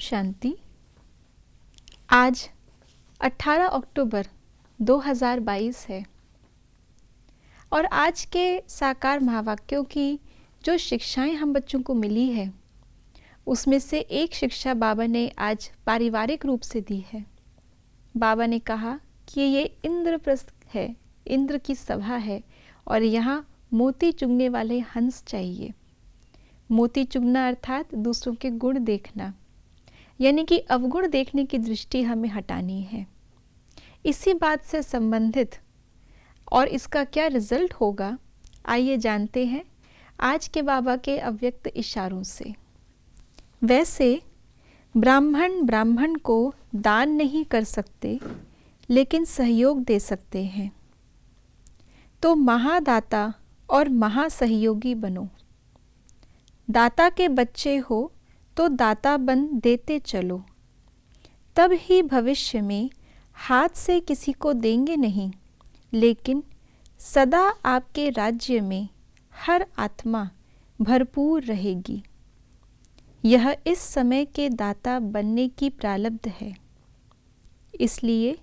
शांति। आज 18 अक्टूबर 2022 है और आज के साकार महावाक्यों की जो शिक्षाएं हम बच्चों को मिली है उसमें से एक शिक्षा बाबा ने आज पारिवारिक रूप से दी है। बाबा ने कहा कि ये इंद्रप्रस्थ है, इंद्र की सभा है और यहाँ मोती चुगने वाले हंस चाहिए। मोती चुगना अर्थात दूसरों के गुण देखना, यानी कि अवगुण देखने की दृष्टि हमें हटानी है। इसी बात से संबंधित और इसका क्या रिजल्ट होगा, आइए जानते हैं आज के बाबा के अव्यक्त इशारों से। वैसे ब्राह्मण को दान नहीं कर सकते लेकिन सहयोग दे सकते हैं, तो महादाता और महासहयोगी बनो। दाता के बच्चे हो तो दाता बन देते चलो, तब ही भविष्य में हाथ से किसी को देंगे नहीं, लेकिन सदा आपके राज्य में हर आत्मा भरपूर रहेगी। यह इस समय के दाता बनने की प्रारब्ध है, इसलिए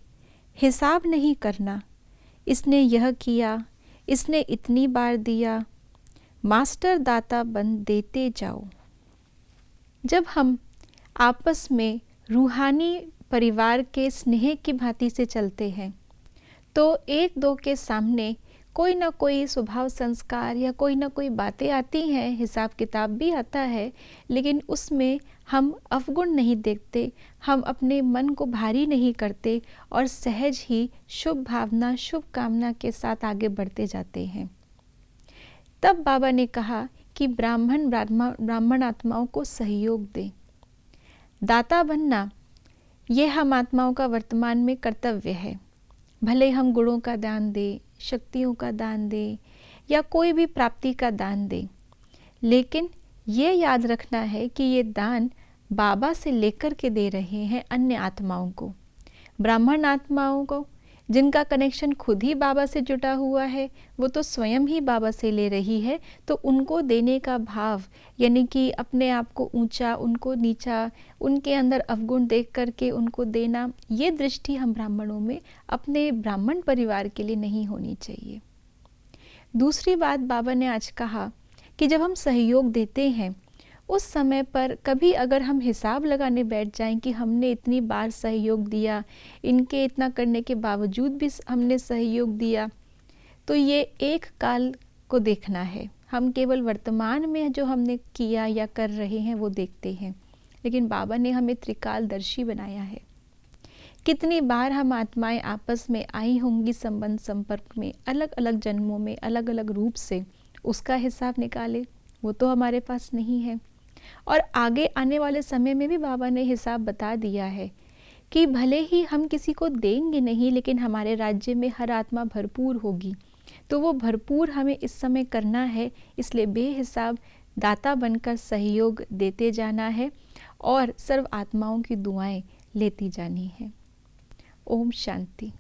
हिसाब नहीं करना, इसने यह किया, इसने इतनी बार दिया। मास्टर दाता बन देते जाओ। जब हम आपस में रूहानी परिवार के स्नेह की भांति से चलते हैं तो एक दो के सामने कोई ना कोई स्वभाव संस्कार या कोई ना कोई बातें आती हैं, हिसाब किताब भी आता है, लेकिन उसमें हम अवगुण नहीं देखते, हम अपने मन को भारी नहीं करते और सहज ही शुभ भावना शुभ कामना के साथ आगे बढ़ते जाते हैं। तब बाबा ने कहा कि ब्राह्मण आत्माओं को सहयोग दें। दाता बनना ये हम आत्माओं का वर्तमान में कर्तव्य है। भले हम गुणों का दान दें, शक्तियों का दान दें या कोई भी प्राप्ति का दान दें, लेकिन ये याद रखना है कि ये दान बाबा से लेकर के दे रहे हैं अन्य आत्माओं को। ब्राह्मण आत्माओं को जिनका कनेक्शन खुद ही बाबा से जुटा हुआ है, वो तो स्वयं ही बाबा से ले रही है, तो उनको देने का भाव, यानी कि अपने आप को ऊंचा, उनको नीचा, उनके अंदर अवगुण देख करके उनको देना, ये दृष्टि हम ब्राह्मणों में अपने ब्राह्मण परिवार के लिए नहीं होनी चाहिए। दूसरी बात बाबा ने आज कहा कि जब हम सहयोग देते हैं उस समय पर कभी अगर हम हिसाब लगाने बैठ जाएं कि हमने इतनी बार सहयोग दिया, इनके इतना करने के बावजूद भी हमने सहयोग दिया, तो ये एक काल को देखना है। हम केवल वर्तमान में जो हमने किया या कर रहे हैं वो देखते हैं, लेकिन बाबा ने हमें त्रिकालदर्शी बनाया है। कितनी बार हम आत्माएं आपस में आई होंगी संबंध संपर्क में, अलग अलग जन्मों में अलग अलग रूप से, उसका हिसाब निकाले, वो तो हमारे पास नहीं है। और आगे आने वाले समय में भी बाबा ने हिसाब बता दिया है कि भले ही हम किसी को देंगे नहीं, लेकिन हमारे राज्य में हर आत्मा भरपूर होगी, तो वो भरपूर हमें इस समय करना है। इसलिए बेहिसाब दाता बनकर सहयोग देते जाना है और सर्व आत्माओं की दुआएं लेती जानी है। ओम शांति।